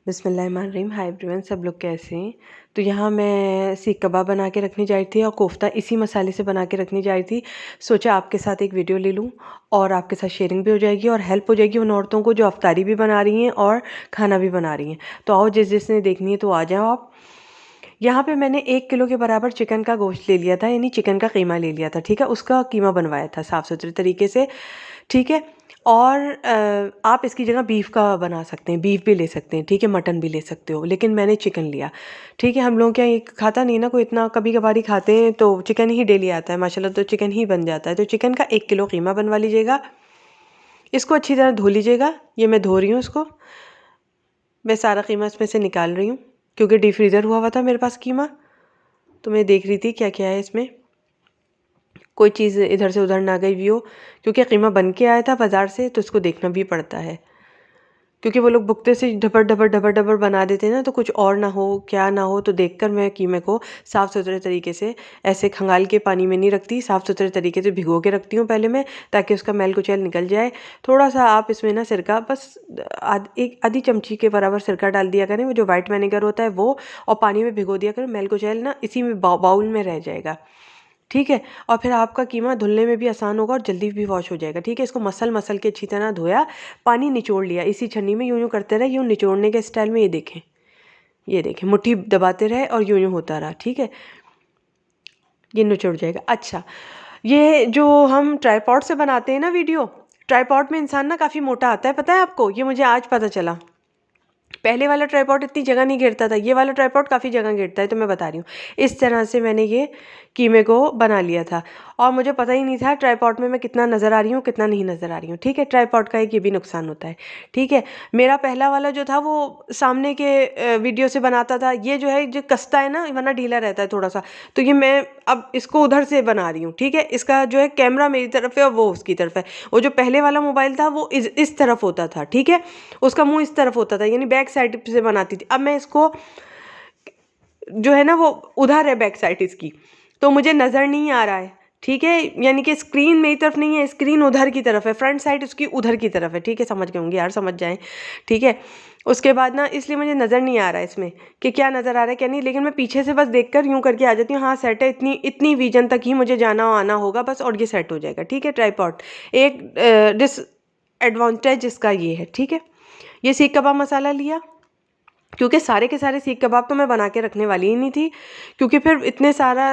बिस्मिल्लाहिर्रहमानिर्रहीम। Hi everyone, सब लोग कैसे हैं। तो यहाँ मैं सीख कबाब बना के रखनी जा रही थी और कोफ्ता इसी मसाले से बना के रखनी जा रही थी। सोचा आपके साथ एक वीडियो ले लूँ और आपके साथ शेयरिंग भी हो जाएगी और हेल्प हो जाएगी उन औरतों को जो अफ्तारी भी बना रही हैं और खाना भी बना रही हैं। तो आओ, जिसने देखनी है तो आ जाओ आप। यहाँ पे मैंने 1 किलो के बराबर चिकन का गोश्त ले लिया था, यानी चिकन का कीमा ले लिया था। ठीक है, उसका कीमा बनवाया था साफ़ सुथरे तरीके से। ठीक है, और आप इसकी जगह बीफ का बना सकते हैं, बीफ भी ले सकते हैं। ठीक है, मटन भी ले सकते हो, लेकिन मैंने चिकन लिया। ठीक है, हम लोग क्या ये खाता नहीं ना कोई इतना, कभी कभार ही खाते हैं, तो चिकन ही डेली आता है माशाल्लाह, तो चिकन ही बन जाता है। तो चिकन का 1 किलो कीमा बनवा लीजिएगा। इसको अच्छी तरह धो लीजिएगा। ये मैं धो रही हूँ इसको, मैं सारा कीमा इसमें से निकाल रही हूँ क्योंकि डीप फ्रीज़र हुआ था मेरे पास कीमा। तो मैं देख रही थी क्या क्या है इसमें, कोई चीज़ इधर से उधर ना गई हुई हो, क्योंकि कीमा बन के आया था बाज़ार से, तो इसको देखना भी पड़ता है। क्योंकि वो लोग बुकते से ढबर ढबर ढबर ढबर बना देते हैं ना, तो कुछ और ना हो क्या ना हो। तो देखकर मैं कीमे को साफ़ सुथरे तरीके से ऐसे खंगाल के पानी में नहीं रखती, साफ़ सुथरे तरीके से भिगो के रखती हूँ पहले मैं, ताकि उसका मैल कुचैल निकल जाए। थोड़ा सा आप इसमें ना सिरका, बस एक आधी चमची के बराबर सिरका डाल दिया करें, वो जो वाइट विनेगर होता है वो, और पानी में भिगो दिया करें। मैल कुचैल ना इसी में बाउल में रह जाएगा। ठीक है, और फिर आपका कीमा धुलने में भी आसान होगा और जल्दी भी वॉश हो जाएगा। ठीक है, इसको मसल के अच्छी तरह धोया, पानी निचोड़ लिया इसी छन्नी में, यूँ यूँ करते रहे, यूँ निचोड़ने के स्टाइल में। ये देखें मुट्ठी दबाते रहे और यूँ यूँ होता रहा। ठीक है, ये निचोड़ जाएगा। अच्छा, ये जो हम ट्राईपॉड से बनाते हैं ना वीडियो, ट्राईपॉड में इंसान ना काफ़ी मोटा आता है, पता है आपको, ये मुझे आज पता चला। पहले वाला ट्राईपॉड इतनी जगह नहीं घेरता था, ये वाला ट्राईपॉड काफ़ी जगह घेरता है। तो मैं बता रही हूँ, इस तरह से मैंने ये कीमे को बना लिया था और मुझे पता ही नहीं था ट्राईपॉड में मैं कितना नज़र आ रही हूँ कितना नहीं नज़र आ रही हूँ। ठीक है, ट्राईपॉड का एक ये भी नुकसान होता है। ठीक है, मेरा पहला वाला जो था वो सामने के वीडियो से बनाता था, ये जो है जो कसता है ना, वरना ढीला रहता है थोड़ा सा। तो ये मैं अब इसको उधर से बना रही हूँ। ठीक है, इसका जो है कैमरा मेरी तरफ है और वो उसकी तरफ है। वो जो पहले वाला मोबाइल था वो इस तरफ होता था। ठीक है, उसका मुंह इस तरफ होता था, यानी बैक साइड से बनाती थी। अब मैं इसको जो है ना वो उधर है बैक साइड इसकी, तो मुझे नज़र नहीं आ रहा है। ठीक है, यानी कि स्क्रीन मेरी तरफ नहीं है, स्क्रीन उधर की तरफ है, फ्रंट साइड उसकी उधर की तरफ है। ठीक है, समझ गए होंगे यार, समझ जाएं। ठीक है, उसके बाद ना इसलिए मुझे नज़र नहीं आ रहा है इसमें कि क्या नज़र आ रहा है क्या नहीं, लेकिन मैं पीछे से बस देखकर यूँ करके आ जाती हूँ। हाँ सेट है, इतनी इतनी विजन तक ही मुझे जाना आना होगा बस, और ये सेट हो जाएगा। ठीक है, ट्राईपॉड एक डिसएडवांटेज इसका ये है। ठीक है, ये सीख कबाब मसाला लिया, क्योंकि सारे के सारे सीख कबाब तो मैं बना के रखने वाली ही नहीं थी, क्योंकि फिर इतने सारा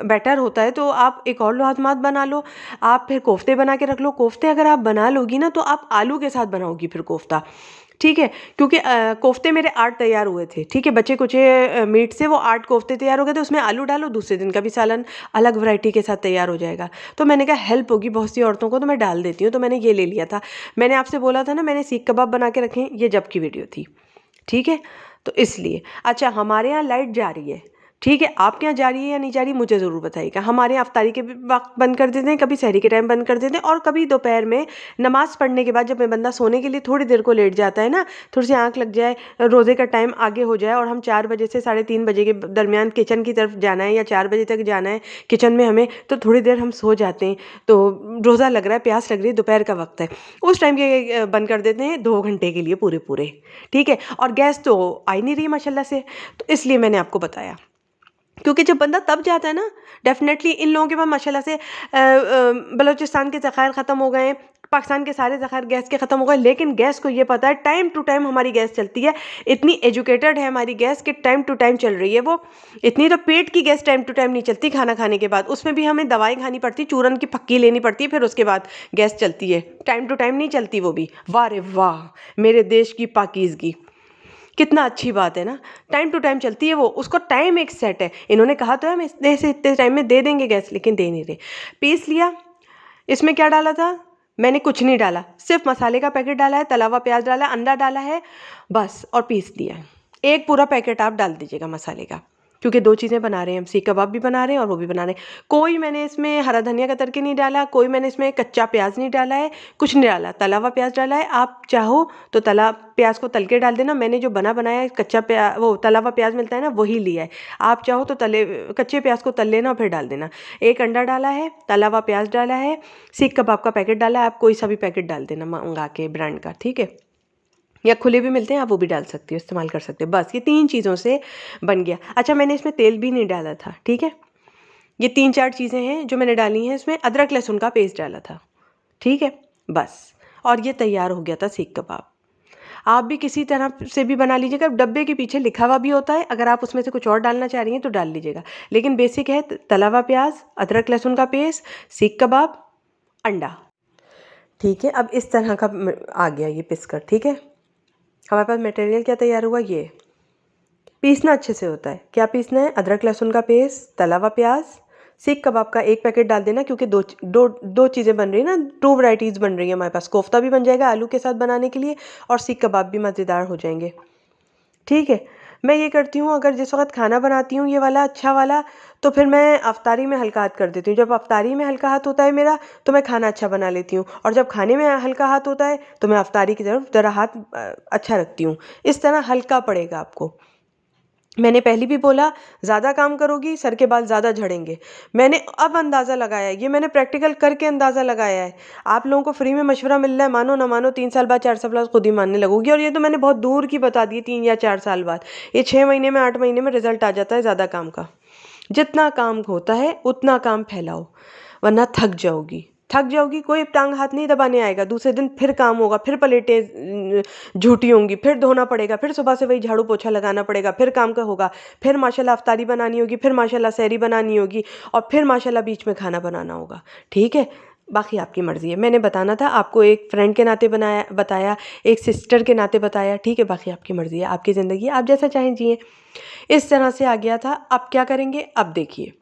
बैटर होता है। तो आप एक और लोहाजमात बना लो, आप फिर कोफ्ते बना के रख लो। कोफ्ते अगर आप बना लोगी ना तो आप आलू के साथ बनाओगी फिर कोफ्ता। ठीक है, क्योंकि कोफ्ते मेरे 8 तैयार हुए थे। ठीक है, बचे कुचे मीट से वो 8 कोफ्ते तैयार हो गए थे। उसमें आलू डालो, दूसरे दिन का भी सालन अलग वैरायटी के साथ तैयार हो जाएगा। तो मैंने कहा हेल्प होगी बहुत सी औरतों को, तो मैं डाल देती हूँ। तो मैंने ये ले लिया था। मैंने आपसे बोला था ना मैंने सीख कबाब बना के रखे, ये जब की वीडियो थी। ठीक है, तो इसलिए। अच्छा, हमारे यहाँ लाइट जा रही है। ठीक है, आपके यहाँ जा रही है या नहीं जा रही मुझे ज़रूर बताइएगा। हमारे यहाँ अफ्तारी के वक्त बंद कर देते हैं, कभी सहरी के टाइम बंद कर देते हैं, और कभी दोपहर में नमाज़ पढ़ने के बाद जब बंदा सोने के लिए थोड़ी देर को लेट जाता है ना, थोड़ी सी आंख लग जाए, रोज़े का टाइम आगे हो जाए और हम 4 बजे से 3:30 बजे के दरमियान किचन की तरफ जाना है, या 4 बजे तक जाना है किचन में हमें, तो थोड़ी देर हम सो जाते हैं। तो रोज़ा लग रहा है, प्यास लग रही है, दोपहर का वक्त है, उस टाइम के बंद कर देते हैं 2 घंटे के लिए पूरे पूरे। ठीक है, और गैस तो आ ही नहीं रही माशाल्लाह से, तो इसलिए मैंने आपको बताया। क्योंकि जब बंदा तब जाता है ना, डेफिनेटली इन लोगों के पास माशाल्लाह से बलूचिस्तान के ज़खायर ख़त्म हो गए, पाकिस्तान के सारे ज़खायर गैस के ख़त्म हो गए, लेकिन गैस को ये पता है टाइम टू टाइम हमारी गैस चलती है। इतनी एजुकेटेड है हमारी गैस कि टाइम टू टाइम चल रही है वो। इतनी तो पेट की गैस टाइम टू टाइम नहीं चलती, खाना खाने के बाद उसमें भी हमें दवाई खानी पड़ती, चूरन की पक्की लेनी पड़ती है, फिर उसके बाद गैस चलती है। टाइम टू टाइम नहीं चलती वो भी। वाह रे वाह, मेरे देश की पाकीज़गी, कितना अच्छी बात है ना। टाइम टू टाइम चलती है वो, उसको टाइम एक सेट है। इन्होंने कहा तो है हम इतने से इतने टाइम में दे देंगे गैस, लेकिन दे नहीं रहे। पीस लिया। इसमें क्या डाला था, मैंने कुछ नहीं डाला, सिर्फ मसाले का पैकेट डाला है, तला हुआ प्याज डाला है, अंडा डाला है बस, और पीस दिया है। एक पूरा पैकेट आप डाल दीजिएगा मसाले का, क्योंकि 2 चीज़ें बना रहे हैं हम, सीख कबाब भी बना रहे हैं और वो भी बना रहे हैं। कोई मैंने इसमें हरा धनिया कतर के नहीं डाला, कोई मैंने इसमें कच्चा प्याज नहीं डाला है, कुछ नहीं डाला, तला हुआ प्याज डाला है। आप चाहो तो तला प्याज को तल के डाल देना। मैंने जो बनाया है कच्चा वो तला हुआ प्याज मिलता है ना, वही लिया है। आप चाहो तो कच्चे प्याज को तल लेना और फिर डाल देना। एक अंडा डाला है, तला हुआ प्याज डाला है, सीख कबाब का पैकेट डाला है, आप कोई सा भी पैकेट डाल देना मंगा के ब्रांड का। ठीक है, या खुले भी मिलते हैं, आप वो भी डाल सकते हो, इस्तेमाल कर सकते हो। बस ये 3 चीज़ों से बन गया। अच्छा, मैंने इसमें तेल भी नहीं डाला था, ठीक है। ये 3-4 चीज़ें हैं जो मैंने डाली हैं इसमें। अदरक लहसुन का पेस्ट डाला था, ठीक है, बस। और ये तैयार हो गया था सीख कबाब। आप भी किसी तरह से भी बना लीजिएगा, डब्बे के पीछे लिखा हुआ भी होता है, अगर आप उसमें से कुछ और डालना चाह रही हैं तो डाल लीजिएगा। लेकिन बेसिक है तला हुआ प्याज, अदरक लहसुन का पेस्ट, सीख कबाब, अंडा, ठीक है। अब इस तरह का आ गया ये पिसकर, ठीक है। हमारे पास मटेरियल क्या तैयार हुआ, ये पीसना अच्छे से होता है। क्या पीसना है, अदरक लहसुन का पेस्ट, तला हुआ प्याज, सीख कबाब का 1 पैकेट डाल देना, क्योंकि दो चीज़ें बन रही है ना, 2 वैराइटीज़ बन रही है हमारे पास। कोफ्ता भी बन जाएगा आलू के साथ बनाने के लिए, और सीख कबाब भी मज़ेदार हो जाएंगे, ठीक है। मैं ये करती हूँ, अगर जिस वक्त खाना बनाती हूँ ये वाला अच्छा वाला, तो फिर मैं अफ्तारी में हल्का हाथ कर देती हूँ। जब अफ्तारी में हल्का हाथ होता है मेरा, तो मैं खाना अच्छा बना लेती हूँ, और जब खाने में हल्का हाथ होता है तो मैं अफ्तारी की तरफ ज़रा हाथ अच्छा रखती हूँ। इस तरह हल्का पड़ेगा आपको। मैंने पहले भी बोला, ज़्यादा काम करोगी सर के बाल ज़्यादा झड़ेंगे। मैंने अब अंदाज़ा लगाया है, ये मैंने प्रैक्टिकल करके अंदाज़ा लगाया है। आप लोगों को फ्री में मशवरा मिल रहा है, मानो ना मानो 3 साल बाद 4 साल बाद खुद ही मानने लगोगी। और ये तो मैंने बहुत दूर की बता दी, 3 या 4 साल बाद। ये 6 महीने में 8 महीने में रिजल्ट आ जाता है ज़्यादा काम का। जितना काम होता है उतना काम फैलाओ, वरना थक जाओगी। थक जाओगी, कोई टांग हाथ नहीं दबाने आएगा। दूसरे दिन फिर काम होगा, फिर प्लेटें झूठी होंगी, फिर धोना पड़ेगा, फिर सुबह से वही झाड़ू पोछा लगाना पड़ेगा, फिर काम का होगा, फिर माशाल्लाह अफ्तारी बनानी होगी, फिर माशाल्लाह सहरी बनानी होगी, और फिर माशाल्लाह बीच में खाना बनाना होगा, ठीक है। बाकी आपकी मर्ज़ी है। मैंने बताना था आपको, एक फ्रेंड के नाते बताया, एक सिस्टर के नाते बताया, ठीक है। बाकी आपकी मर्ज़ी है, आपकी ज़िंदगी है, आप जैसा चाहें जिए। इस तरह से आ गया था। अब क्या करेंगे, अब देखिए,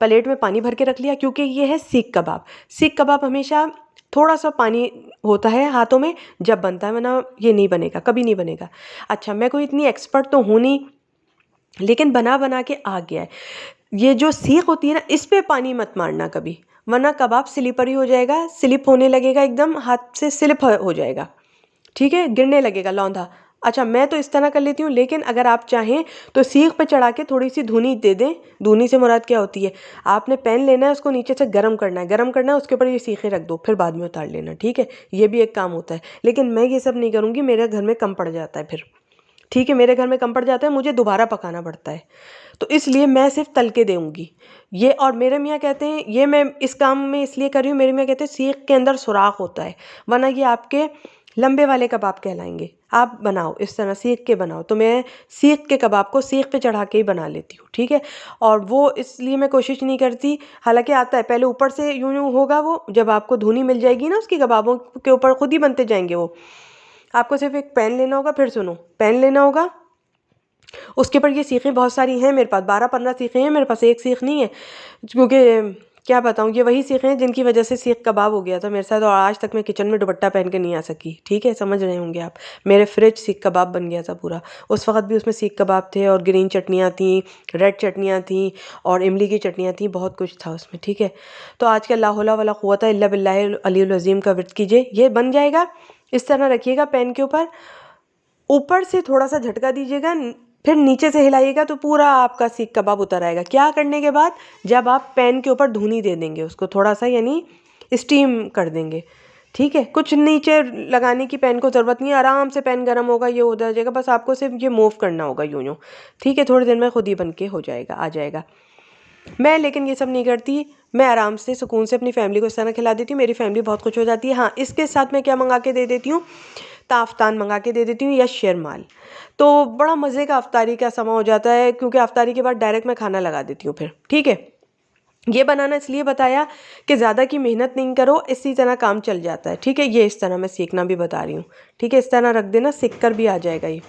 प्लेट में पानी भर के रख लिया, क्योंकि ये है सीख कबाब। सीख कबाब हमेशा थोड़ा सा पानी होता है हाथों में जब बनता है, वरना ये नहीं बनेगा, कभी नहीं बनेगा। अच्छा, मैं कोई इतनी एक्सपर्ट तो हूँ नहीं, लेकिन बना बना के आ गया है। ये जो सीख होती है ना, इस पे पानी मत मारना कभी, वरना कबाब स्लिपरी हो जाएगा, स्लिप होने लगेगा, एकदम हाथ से स्लिप हो जाएगा, ठीक है, गिरने लगेगा लौंधा। अच्छा, मैं तो इस तरह कर लेती हूँ, लेकिन अगर आप चाहें तो सीख पे चढ़ा के थोड़ी सी धुनी दे दें। धुनी से मुराद क्या होती है, आपने पैन लेना है, उसको नीचे से गर्म करना है, गर्म करना है, उसके ऊपर ये सीखें रख दो, फिर बाद में उतार लेना, ठीक है। ये भी एक काम होता है, लेकिन मैं ये सब नहीं करूँगी, मेरे घर में कम पड़ जाता है फिर, ठीक है। मेरे घर में कम पड़ जाता है, मुझे दोबारा पकाना पड़ता है, तो इसलिए मैं सिर्फ तल के दूँगी ये। और मेरे मियाँ कहते हैं, ये मैं इस काम में इसलिए कर रही हूँ, मेरे मियाँ कहते हैं सीख के अंदर सुराख होता है, वरना ये आपके लंबे वाले कबाब कहलाएंगे। आप बनाओ इस तरह सीख के बनाओ, तो मैं सीख के कबाब को सीख पे चढ़ा के ही बना लेती हूँ, ठीक है। और वो इसलिए मैं कोशिश नहीं करती, हालांकि आता है, पहले ऊपर से यूं यूं होगा वो, जब आपको धुनी मिल जाएगी ना उसकी, कबाबों के ऊपर खुद ही बनते जाएंगे वो। आपको सिर्फ एक पैन लेना होगा, फिर सुनो, पैन लेना होगा, उसके ऊपर ये सीखें बहुत सारी हैं मेरे पास, 12-15 सीखें हैं मेरे पास, एक सीख नहीं है, क्योंकि क्या बताऊँ, ये वही सीखें हैं जिनकी वजह से सीख कबाब हो गया था मेरे साथ, और आज तक मैं किचन में दुपट्टा पहन के नहीं आ सकी, ठीक है, समझ रहे होंगे आप। मेरे फ्रिज सीख कबाब बन गया था पूरा। उस वक्त भी उसमें सीख कबाब थे, और ग्रीन चटनियाँ थी, रेड चटनियाँ थी, और इमली की चटनियाँ थी, बहुत कुछ था उसमें, ठीक है। तो आज के ला हौला वला कुव्वता इल्ला बिल्लाहिल अलीयुल अज़ीम का विर्द कीजिए, ये बन जाएगा। इस तरह रखिएगा पैन के ऊपर, ऊपर से थोड़ा सा झटका दीजिएगा, फिर नीचे से हिलाइएगा, तो पूरा आपका सीख कबाब उतर आएगा। क्या करने के बाद, जब आप पैन के ऊपर धुनी दे देंगे उसको थोड़ा सा, यानी स्टीम कर देंगे, ठीक है। कुछ नीचे लगाने की पैन को ज़रूरत नहीं है, आराम से पैन गर्म होगा, ये उधर जाएगा, बस आपको सिर्फ ये मूव करना होगा यूँ यूँ, ठीक है। थोड़ी देर में खुद ही बन के हो जाएगा, आ जाएगा। मैं लेकिन ये सब नहीं करती, मैं आराम से सुकून से अपनी फैमिली को इस तरह खिला देती हूँ, मेरी फैमिली बहुत खुश हो जाती है। हाँ, इसके साथ मैं क्या मंगा के दे देती हूँ, ताफ्तान मंगा के दे देती हूँ, या शेरमाल, तो बड़ा मज़े का अफ्तारी का समा हो जाता है, क्योंकि अफ्तारी के बाद डायरेक्ट मैं खाना लगा देती हूँ फिर, ठीक है। ये बनाना इसलिए बताया कि ज़्यादा की मेहनत नहीं करो, इसी तरह काम चल जाता है, ठीक है। ये इस तरह मैं सीखना भी बता रही हूँ, ठीक है। इस तरह रख देना, सीख कर भी आ जाएगा ये।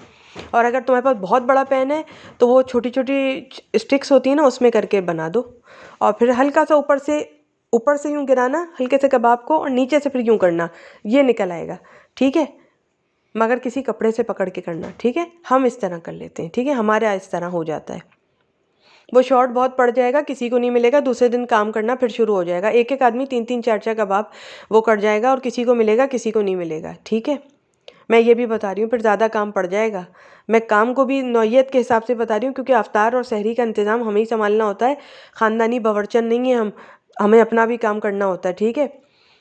और अगर तुम्हारे पास बहुत बड़ा पैन है, तो वो छोटी छोटी स्टिक्स होती है ना, उसमें करके बना दो, और फिर हल्का सा ऊपर से यूँ गिराना हल्के से कबाब को, और नीचे से फिर यूँ करना, ये निकल आएगा, ठीक है। मगर किसी कपड़े से पकड़ के करना, ठीक है। हम इस तरह कर लेते हैं, ठीक है, हमारे यहाँ इस तरह हो जाता है। वो शॉर्ट बहुत पड़ जाएगा, किसी को नहीं मिलेगा, दूसरे दिन काम करना फिर शुरू हो जाएगा, एक एक आदमी 3-3 4-4 कबाब वो कर जाएगा, और किसी को मिलेगा किसी को नहीं मिलेगा, ठीक है। मैं ये भी बता रही हूँ, फिर ज़्यादा काम पड़ जाएगा। मैं काम को भी नौइयत के हिसाब से बता रही हूँ, क्योंकि अफ्तार और सहरी का इंतज़ाम हमें ही संभालना होता है, ख़ानदानी बावर्चन नहीं है हम, हमें अपना भी काम करना होता है, ठीक है।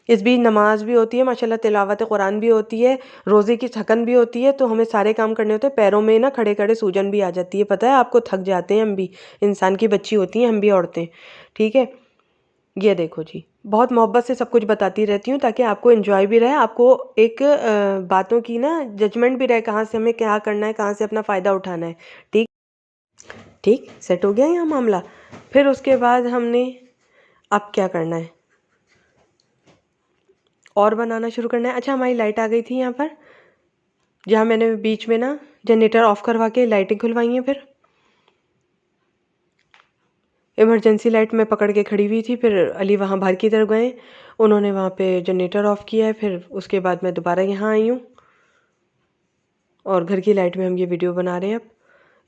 इस बीच नमाज भी होती है माशाल्लाह, तिलावत कुरान भी होती है, रोज़े की थकन भी होती है, तो हमें सारे काम करने होते हैं। पैरों में ना खड़े खड़े सूजन भी आ जाती है, पता है आपको, थक जाते हैं हम भी, इंसान की बच्ची होती हैं हम भी औरतें, ठीक है। ये देखो जी, बहुत मोहब्बत से सब कुछ बताती रहती हूँ ताकि आपको एंजॉय भी रहे, आपको एक बातों की ना जजमेंट भी रहे, कहाँ से हमें क्या करना है, कहाँ से अपना फ़ायदा उठाना है। ठीक ठीक, सेट हो गया यहाँ मामला। फिर उसके बाद हमने अब क्या करना है, और बनाना शुरू करना है। अच्छा, हमारी लाइट आ गई थी यहाँ पर, जहाँ मैंने बीच में ना जनरेटर ऑफ करवा के लाइटें खुलवाई हैं। फिर इमरजेंसी लाइट मैं पकड़ के खड़ी हुई थी, फिर अली वहाँ बाहर की तरफ गए, उन्होंने वहाँ पे जनरेटर ऑफ़ किया है। फिर उसके बाद मैं दोबारा यहाँ आई हूँ और घर की लाइट में हम ये वीडियो बना रहे हैं। अब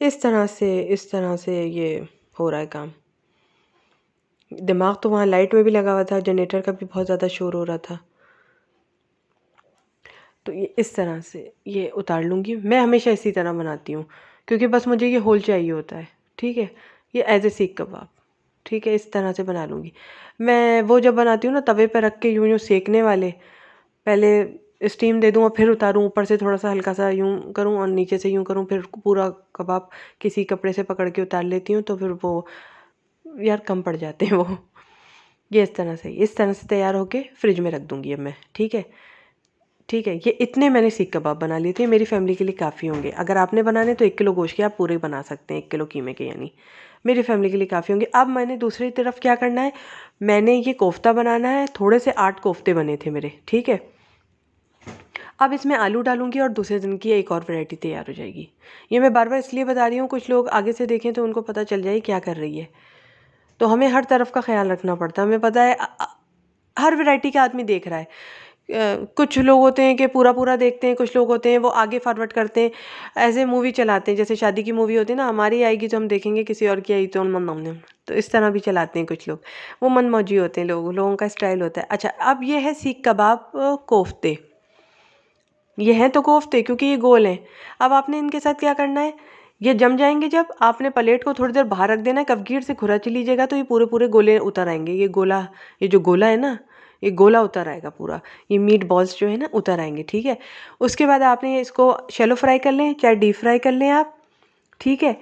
इस तरह से ये हो रहा है काम। दिमाग तो वहाँ लाइट में भी लगा हुआ था, जनरेटर का भी बहुत ज़्यादा शोर हो रहा था। तो ये इस तरह से ये उतार लूँगी। मैं हमेशा इसी तरह बनाती हूँ, क्योंकि बस मुझे ये होल चाहिए होता है, ठीक है। ये एज ए सीख कबाब, ठीक है, इस तरह से बना लूँगी। मैं वो जब बनाती हूँ ना तवे पे रख के यूँ यूँ सेकने वाले, पहले स्टीम दे दूँ और फिर उतारूँ, ऊपर से थोड़ा सा हल्का सा यूँ करूँ और नीचे से यूँ करूँ, फिर पूरा कबाब किसी कपड़े से पकड़ के उतार लेती हूँ, तो फिर वो यार कम पड़ जाते हैं वो। ये इस तरह से तैयार होके फ्रिज में रख दूँगी अब मैं, ठीक है। ठीक है, ये इतने मैंने सीख कबाब बना लिए थे, मेरी फैमिली के लिए काफ़ी होंगे। अगर आपने बनाने तो 1 किलो गोश्त के आप पूरे बना सकते हैं, 1 किलो कीमे के, यानी मेरी फैमिली के लिए काफ़ी होंगे। अब मैंने दूसरी तरफ क्या करना है, मैंने ये कोफ्ता बनाना है, थोड़े से 8 कोफ्ते बने थे मेरे, ठीक है। अब इसमें आलू डालूंगी और दूसरे दिन की एक और वैरायटी तैयार हो जाएगी। ये मैं बार बार इसलिए बता रही हूँ, कुछ लोग आगे से देखें तो उनको पता चल जाए क्या कर रही है। तो हमें हर तरफ का ख्याल रखना पड़ता है। हमें पता है हर वैरायटी का आदमी देख रहा है। कुछ लोग होते हैं कि पूरा पूरा देखते हैं, कुछ लोग होते हैं वो आगे फॉरवर्ड करते हैं, ऐसे मूवी चलाते हैं, जैसे शादी की मूवी होती है ना, हमारी आएगी तो हम देखेंगे, किसी और की आई तो हम हमने, तो इस तरह भी चलाते हैं कुछ लोग। वो मनमौजी होते हैं लोगों का स्टाइल होता है। अच्छा, अब ये है सीख कबाब कोफ्ते। ये हैं तो कोफ्ते, क्योंकि ये गोल हैं। अब आपने इनके साथ क्या करना है, ये जम जाएंगे जब आपने प्लेट को थोड़ी देर बाहर रख देना है, कफगीर से खुरच लीजिएगा तो ये पूरे पूरे गोले उतर आएंगे। ये जो गोला है ना, ये गोला उतर आएगा पूरा, ये मीट बॉल्स जो है ना उतर आएंगे, ठीक है। उसके बाद आपने इसको शैलो फ्राई कर लें, चाहे डीप फ्राई कर लें आप, ठीक है,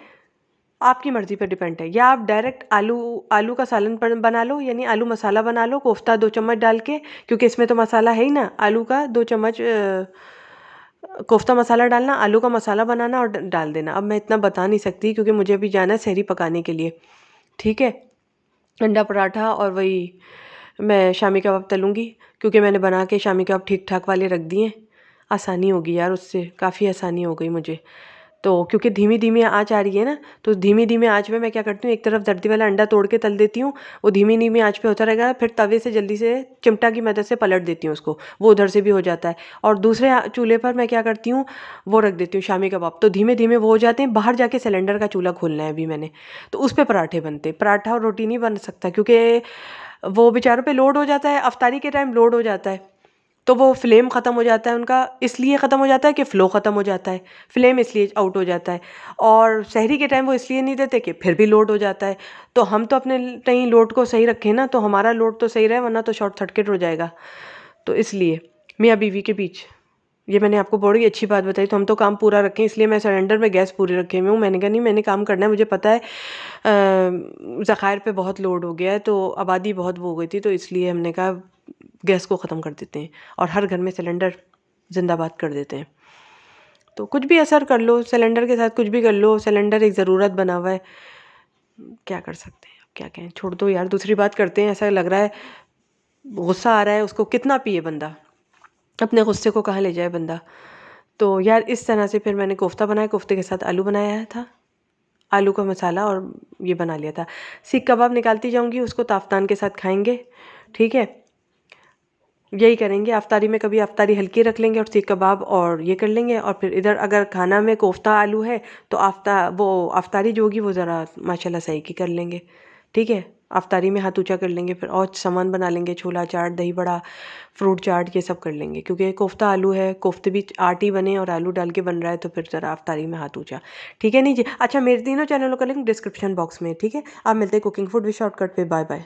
आपकी मर्ज़ी पर डिपेंड है। या आप डायरेक्ट आलू का सालन बना लो, यानी आलू मसाला बना लो, कोफ्ता 2 चम्मच डाल के, क्योंकि इसमें तो मसाला है ही ना। आलू का 2 चम्मच कोफ्ता मसाला डालना, आलू का मसाला बनाना और डाल देना। अब मैं इतना बता नहीं सकती क्योंकि मुझे अभी जाना है सहरी पकाने के लिए, ठीक है। अंडा पराठा और वही मैं शामी कबाब तलूँगी, क्योंकि मैंने बना के शामी कबाब ठीक ठाक वाले रख दिए। आसानी होगी यार, उससे काफ़ी आसानी हो गई मुझे। तो क्योंकि धीमी धीमी आँच आ रही है ना, तो धीमी धीमी आँच में मैं क्या करती हूँ, एक तरफ दर्दी वाला अंडा तोड़ के तल देती हूँ, वो धीमी धीमी आँच पे होता रहेगा, फिर तवे से जल्दी से चिमटा की मदद से पलट देती हूँ उसको, वो उधर से भी हो जाता है। और दूसरे चूल्हे पर मैं क्या करती हूँ, वो रख देती हूँ शामी कबाब, तो धीमे धीमे वो हो जाते हैं। बाहर जाके सिलेंडर का चूल्हा खोलना है अभी मैंने, तो उस पर पराठे बनते, पराठा और रोटी नहीं बन सकता, क्योंकि वो बेचारों पे लोड हो जाता है, अफ्तारी के टाइम लोड हो जाता है, तो वो फ्लेम ख़त्म हो जाता है उनका, इसलिए ख़त्म हो जाता है कि फ़्लो ख़त्म हो जाता है, फ्लेम इसलिए आउट हो जाता है। और सहरी के टाइम वो इसलिए नहीं देते कि फिर भी लोड हो जाता है। तो हम तो अपने कहीं लोड को सही रखें ना, तो हमारा लोड तो सही रहे, वरना तो शॉर्ट सर्किट हो जाएगा। तो इसलिए मियाँ बीवी के बीच ये मैंने आपको बड़ी अच्छी बात बताई। तो हम तो काम पूरा रखें, इसलिए मैं सिलेंडर में गैस पूरी रखे हुई हूँ। मैंने कहा नहीं, मैंने काम करना है, मुझे पता है ज़खायर पे बहुत लोड हो गया है, तो आबादी बहुत वो हो गई थी, तो इसलिए हमने कहा गैस को ख़त्म कर देते हैं और हर घर में सिलेंडर जिंदाबाद कर देते हैं। तो कुछ भी असर कर लो सिलेंडर के साथ, कुछ भी कर लो, सिलेंडर एक ज़रूरत बना हुआ है, क्या कर सकते हैं, अब क्या कहें, छोड़ दो यार, दूसरी बात करते हैं। ऐसा लग रहा है गुस्सा आ रहा है, उसको कितना पिए बंदा, अपने गुस्से को कहाँ ले जाए बंदा। तो यार इस तरह से फिर मैंने कोफ्ता बनाया, कोफ्ते के साथ आलू बनाया था, आलू का मसाला और ये बना लिया था। सीख कबाब निकालती जाऊंगी, उसको ताफ्तान के साथ खाएंगे, ठीक है। यही करेंगे, अफ्तारी में कभी अफ्तारी हल्की रख लेंगे और सीख कबाब और ये कर लेंगे, और फिर इधर अगर खाना में कोफ्ता आलू है तो अफ्तारी जो होगी वो ज़रा माशाल्लाह सही की कर लेंगे, ठीक है। अफ्तारी में हाथ ऊँचा कर लेंगे, फिर और सामान बना लेंगे, छोला चाट, दही बड़ा, फ्रूट चाट, ये सब कर लेंगे, क्योंकि कोफ्ता आलू है, कोफ्ते भी 8 ही बने और आलू डाल के बन रहा है, तो फिर ज़रा अफ्तारी में हाथ ऊँचा, ठीक है। नहीं जी, अच्छा, मेरे तीनों चैनलों का लिंक डिस्क्रिप्शन बॉक्स में है, ठीक है। आप मिलते हैं कुकिंग फूड विद शॉर्टकट पे। Bye bye.